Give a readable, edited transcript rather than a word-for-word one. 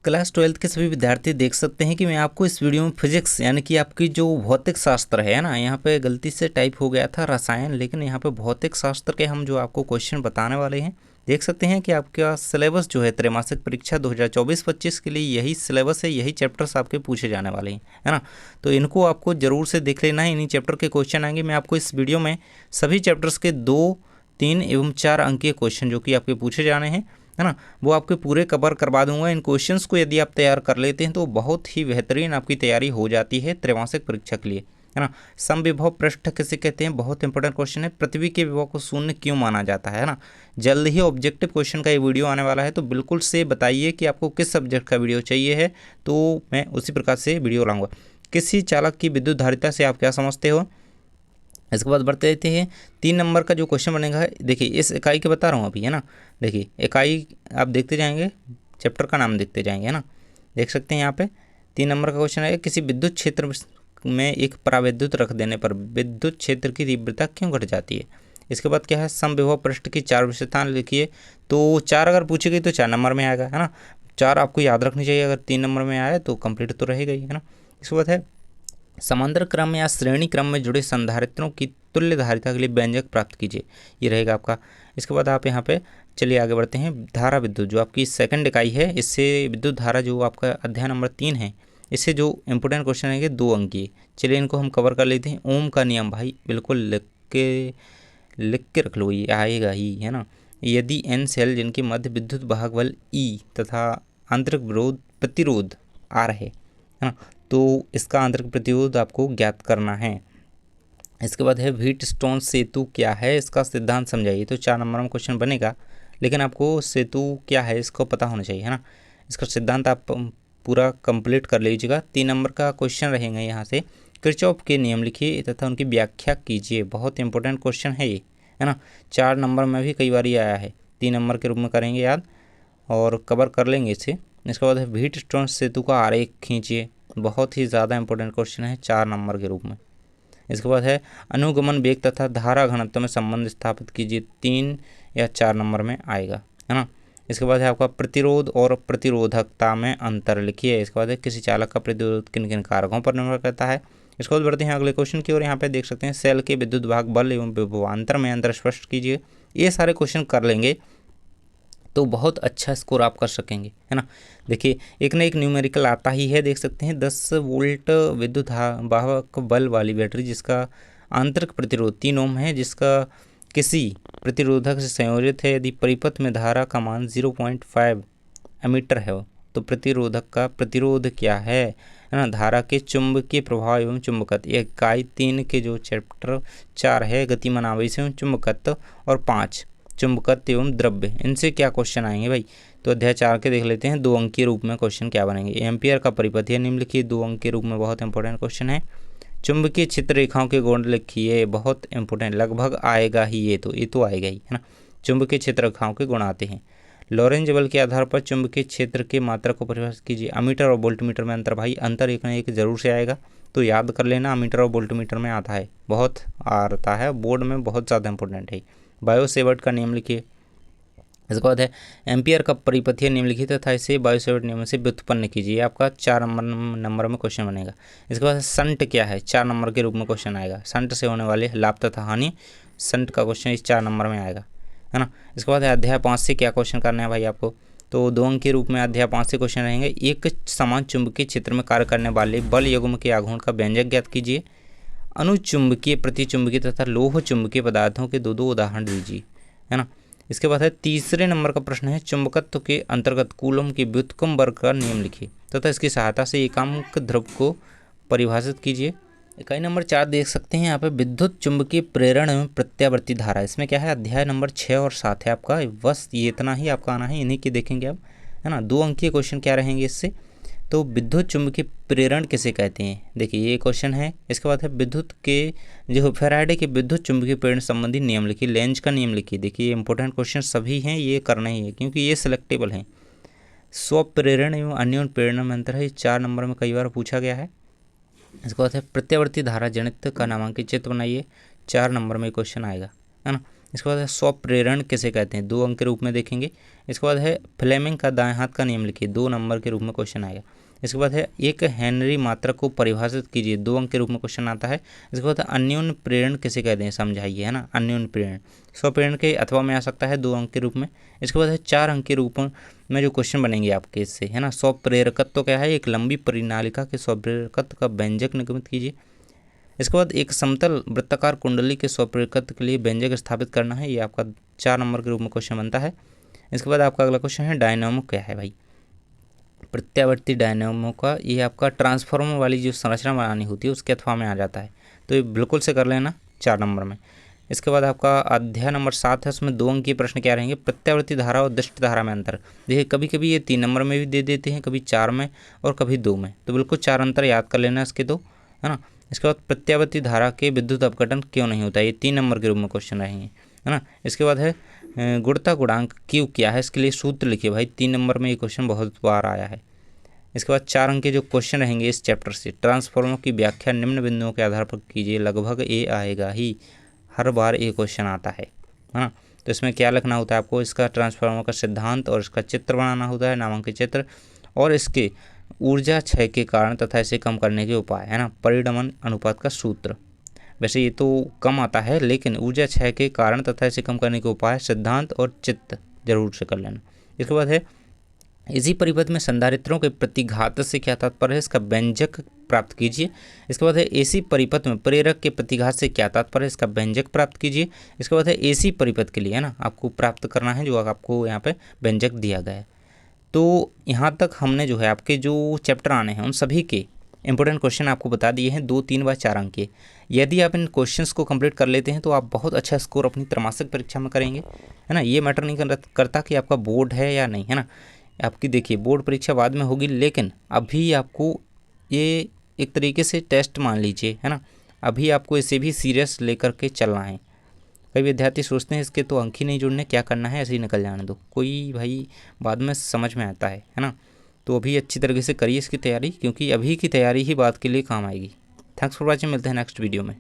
Class 12 के सभी विद्यार्थी देख सकते हैं कि मैं आपको इस वीडियो में फिजिक्स यानी कि आपकी जो भौतिक शास्त्र है ना, यहाँ पे गलती से टाइप हो गया था रसायन, लेकिन यहाँ पे भौतिक शास्त्र के हम जो आपको क्वेश्चन बताने वाले हैं। देख सकते हैं कि आपका सिलेबस जो है त्रैमासिक परीक्षा 2024-25 के लिए यही सिलेबस है, यही चैप्टर्स आपके पूछे जाने वाले हैं, है ना। तो इनको आपको ज़रूर से देख लेना है, इन्हीं चैप्टर के क्वेश्चन आएंगे। मैं आपको इस वीडियो में सभी चैप्टर्स के 2, 3 एवं 4 अंक के क्वेश्चन जो कि आपके पूछे जाने हैं, है ना, वो आपके पूरे कवर करवा दूंगा। इन क्वेश्चंस को यदि आप तैयार कर लेते हैं तो बहुत ही बेहतरीन आपकी तैयारी हो जाती है त्रैमासिक परीक्षा के लिए, है ना। समविभव पृष्ठ किसे कहते हैं, बहुत इंपॉर्टेंट क्वेश्चन है। पृथ्वी के विभव को शून्य क्यों माना जाता है ना। जल्द ही ऑब्जेक्टिव क्वेश्चन का ये वीडियो आने वाला है, तो बिल्कुल से बताइए कि आपको किस सब्जेक्ट का वीडियो चाहिए है, तो मैं उसी प्रकार से वीडियो लाऊंगा। किसी चालक की विद्युत धारिता से आप क्या समझते हो। इसके बाद बढ़ते रहते हैं 3 नंबर का जो क्वेश्चन बनेगा, देखिए इस इकाई के बता रहा हूँ अभी, है ना। देखिए इकाई आप देखते जाएंगे, चैप्टर का नाम देखते जाएंगे, है ना। देख सकते हैं यहाँ पे 3 नंबर का क्वेश्चन है, किसी विद्युत क्षेत्र में एक पराविद्युत रख देने पर विद्युत क्षेत्र की तीव्रता क्यों घट जाती है। इसके बाद क्या है, समविभव पृष्ठ की 4 विशेषताएं लिखिए। तो 4 अगर पूछी गई तो 4 नंबर में आएगा, है ना। 4 आपको याद रखनी चाहिए, अगर 3 नंबर में आया तो कंप्लीट तो रहेगा ही, है ना। इसके बाद है समांतर क्रम या श्रेणी क्रम में जुड़े संधारित्रों की तुल्य धारिता के लिए व्यंजक प्राप्त कीजिए, ये रहेगा आपका। इसके बाद आप यहाँ पे चलिए आगे बढ़ते हैं। धारा विद्युत जो आपकी सेकंड इकाई है, इससे विद्युत धारा जो आपका अध्याय नंबर 3 है, इससे जो इंपॉर्टेंट क्वेश्चन है 2 अंकीय। चलिए इनको हम कवर कर लेते हैं। ओम का नियम भाई बिल्कुल लिख के रख लो, ये आएगा ही, है ना। यदि एन सेल जिनके मध्य विद्युत वाहक बल ई तथा आंतरिक विरोध प्रतिरोध आर है ना, तो इसका आंतरिक प्रतिरोध आपको ज्ञात करना है। इसके बाद है व्हीटस्टोन सेतु क्या है, इसका सिद्धांत समझाइए। तो 4 नंबर में क्वेश्चन बनेगा, लेकिन आपको सेतु क्या है इसको पता होना चाहिए, है ना। इसका सिद्धांत आप पूरा कंप्लीट कर लीजिएगा। 3 नंबर का क्वेश्चन रहेगा यहाँ से, किरचॉफ के नियम लिखिए तथा उनकी व्याख्या कीजिए। बहुत इंपॉर्टेंट क्वेश्चन है ये, है ना। 4 नंबर में भी कई बार ये आया है, 3 नंबर के रूप में करेंगे याद और कवर कर लेंगे इसे। इसके बाद है व्हीटस्टोन सेतु का आरेख खींचिए। बहुत ही ज़्यादा इंपॉर्टेंट क्वेश्चन है 4 नंबर के रूप में। इसके बाद है अनुगमन वेग तथा धारा घनत्व में संबंध स्थापित कीजिए। 3 या 4 नंबर में आएगा, है ना। इसके बाद है आपका प्रतिरोध और प्रतिरोधकता में अंतर लिखिए। इसके बाद है किसी चालक का प्रतिरोध किन किन कारकों पर निर्भर करता है। इसके बाद बढ़ते हैं अगले क्वेश्चन की ओर। यहाँ पे देख सकते हैं सेल के विद्युत भाग बल एवं विभवांतर में अंतर स्पष्ट कीजिए। ये सारे क्वेश्चन कर लेंगे तो बहुत अच्छा स्कोर आप कर सकेंगे, है ना। देखिए एक ना एक न्यूमेरिकल आता ही है, देख सकते हैं 10 वोल्ट विद्युत वाहक बल वाली बैटरी जिसका आंतरिक प्रतिरोध 3 ओम है, जिसका किसी प्रतिरोधक से संयोजित है। यदि परिपथ में धारा का मान 0.5 एमीटर है तो प्रतिरोधक का प्रतिरोध क्या है ना। धारा के चुंबकीय प्रभाव एवं चुंबकत्व, इकाई 3 के जो चैप्टर 4 है गतिमान आवेश एवं चुंबकत्व, और 5 चुंबकत्व एवं द्रव्य, इनसे क्या क्वेश्चन आएंगे भाई। तो अध्याय 4 के देख लेते हैं। 2 अंक के रूप में क्वेश्चन क्या बनेंगे। एम्पियर का परिपथ यह निम्नलिखित 2 अंक के रूप में बहुत इंपॉर्टेंट क्वेश्चन है। चुंबकीय क्षेत्र रेखाओं के गुण लिखिए, बहुत इंपॉर्टेंट, लगभग आएगा ही ये तो आएगा ही, है ना। चुंबकीय क्षेत्र रेखाओं के गुण आते हैं। लॉरेंज बल के आधार पर चुंबकीय क्षेत्र के मात्रा को परिभाषित कीजिए। अमीटर और वोल्टमीटर में अंतर, भाई अंतर एक ना एक जरूर से आएगा, तो याद कर लेना। अमीटर और वोल्टमीटर में आता है, बहुत आता है बोर्ड में, बहुत ज़्यादा इंपॉर्टेंट है। बायोसेवर्ट का नियम लिखिए। इसके बाद है एम्पियर का परिपथीय नियम लिखिए तथा इसे बायोसेवर्ट नियम से व्युत्पन्न कीजिए। आपका 4 नंबर में क्वेश्चन बनेगा। इसके बाद संट क्या है, 4 नंबर के रूप में क्वेश्चन आएगा। संट से होने वाले लाभ तथा हानि, संट का क्वेश्चन इस 4 नंबर में आएगा, है ना। इसके बाद अध्याय 5 से क्या क्वेश्चन करना है भाई आपको। तो 2 अंक के रूप में अध्याय 5 से क्वेश्चन रहेंगे। एक समान चुंबकीय क्षेत्र में कार्य करने वाले बल युग्म के आघूर्ण का व्यंजक ज्ञात कीजिए। अनुचुंबकीय, प्रतिचुंबकीय तथा लोह चुंबकीय पदार्थों के 2 उदाहरण दीजिए, है ना। इसके बाद है तीसरे नंबर का प्रश्न है, चुंबकत्व के अंतर्गत कूलम के व्युत्क्रम वर्ग का नियम लिखिए तथा इसकी सहायता से एकांक ध्रुव को परिभाषित कीजिए। इकाई नंबर 4 देख सकते हैं यहाँ पे, विद्युत चुंबकीय प्रेरण एवं प्रत्यावर्ती धारा। इसमें क्या है, अध्याय नंबर 6 और 7 है आपका, बस ये इतना ही आपका आना है, इन्हीं के देखेंगे आप, है ना। 2 अंकीय क्वेश्चन क्या रहेंगे इससे। तो विद्युत चुंबकीय प्रेरण किसे कहते हैं, देखिए ये क्वेश्चन है। इसके बाद है विद्युत के जो फैराडे के विद्युत चुंबकीय प्रेरण संबंधी नियम लिखिए। लेंज का नियम लिखिए। देखिए ये इंपॉर्टेंट क्वेश्चन सभी हैं, ये करना ही है क्योंकि ये सिलेक्टेबल हैं। स्वप्रेरण एवं अन्योन प्रेरण में अंतर है, 4 नंबर में कई बार पूछा गया है। इसके बाद है प्रत्यावर्ती धारा जनित का नामांकित चित्र बनाइए, 4 नंबर में क्वेश्चन आएगा, है ना। इसके बाद है स्वप्रेरण किसे कहते हैं, 2 अंक के रूप में देखेंगे। इसके बाद है फ्लेमिंग का दाएं हाथ का नियम लिखिए, 2 नंबर के रूप में क्वेश्चन आएगा। इसके बाद है एक हेनरी मात्रक को परिभाषित कीजिए, 2 अंक के रूप में क्वेश्चन आता है। इसके बाद अन्योन्य प्रेरण किसे कहते हैं समझाइए, है ना, अन्योन्य प्रेरण। स्वप्रेरण के अथवा में आ सकता है 2 अंक के रूप में। इसके बाद है 4 अंक के रूप में जो क्वेश्चन बनेंगे आपके इससे, है ना, स्वप्रेरकत्व क्या है, एक लंबी परिनालिका के स्वप्रेरकत्व का व्यंजक निगमित कीजिए। इसके बाद एक समतल वृत्ताकार कुंडली के स्वप्रेरकत्व के लिए व्यंजक स्थापित करना है, ये आपका 4 नंबर के रूप में क्वेश्चन बनता है। इसके बाद आपका अगला क्वेश्चन है डायनामो क्या है भाई, प्रत्यावर्ती डायनामो का, ये आपका ट्रांसफार्मर वाली जो संरचना बनानी होती है उसके अथवा में आ जाता है, तो ये बिल्कुल से कर लेना 4 नंबर में। इसके बाद आपका अध्याय नंबर 7 है, उसमें 2 अंक के प्रश्न क्या रहेंगे, प्रत्यावर्ती धारा और दृष्टि धारा में अंतर। देखिए कभी कभी ये 3 नंबर में भी दे देते हैं, कभी 4 में और कभी 2 में, तो बिल्कुल 4 अंतर याद कर लेना इसके, तो है ना। इसके बाद प्रत्यावर्ती धारा के विद्युत अपघटन क्यों नहीं होता, ये 3 नंबर के रूप में क्वेश्चन रहेंगे, है ना। इसके बाद है गुणता गुणांक क्यू क्या है, इसके लिए सूत्र लिखिए भाई, 3 नंबर में ये क्वेश्चन बहुत बार आया है। इसके बाद 4 अंक के जो क्वेश्चन रहेंगे इस चैप्टर से, ट्रांसफॉर्मर की व्याख्या निम्न बिंदुओं के आधार पर कीजिए, लगभग ए आएगा ही, हर बार ये क्वेश्चन आता है ना। तो इसमें क्या लिखना होता है आपको, इसका ट्रांसफार्मर का सिद्धांत और इसका चित्र बनाना होता है, नामांकित चित्र, और इसके ऊर्जा क्षय के कारण तथा इसे कम करने के उपाय, है ना, परिणमन अनुपात का सूत्र। वैसे ये तो कम आता है, लेकिन ऊर्जा क्षय के कारण तथा इसे कम करने के उपाय, सिद्धांत और चित्र जरूर से कर लेना। इसके बाद है इसी परिपथ में संधारित्रों के प्रतिघात से क्या तात्पर्य है, इसका व्यंजक प्राप्त कीजिए। इसके बाद है एसी परिपथ में प्रेरक के प्रतिघात से क्या तात्पर्य है, इसका व्यंजक प्राप्त कीजिए। इसके बाद है एसी परिपथ के लिए, है ना, आपको प्राप्त करना है, जो आपको यहाँ पे व्यंजक दिया गया है। तो यहाँ तक हमने जो है आपके जो चैप्टर आने हैं उन सभी के इंपॉर्टेंट क्वेश्चन आपको बता दिए हैं, 2, 3 व 4 अंक के। यदि आप इन क्वेश्चंस को कंप्लीट कर लेते हैं तो आप बहुत अच्छा स्कोर अपनी त्रैमासिक परीक्षा में करेंगे, है ना। ये मैटर नहीं करता कि आपका बोर्ड है या नहीं, है ना। आपकी देखिए बोर्ड परीक्षा बाद में होगी, लेकिन अभी आपको ये एक तरीके से टेस्ट मान लीजिए, है ना, अभी आपको इसे भी सीरियस लेकर के चलना है। कई विद्यार्थी सोचते हैं इसके तो अंक ही नहीं जुड़ने, क्या करना है, ऐसे ही निकल जाने दो, कोई भाई बाद में समझ में आता है ना। तो अभी अच्छी तरीके से करिए इसकी तैयारी, क्योंकि अभी की तैयारी ही बात के लिए काम आएगी। थैंक्स फॉर वॉचिंग, मिलते हैं नेक्स्ट वीडियो में।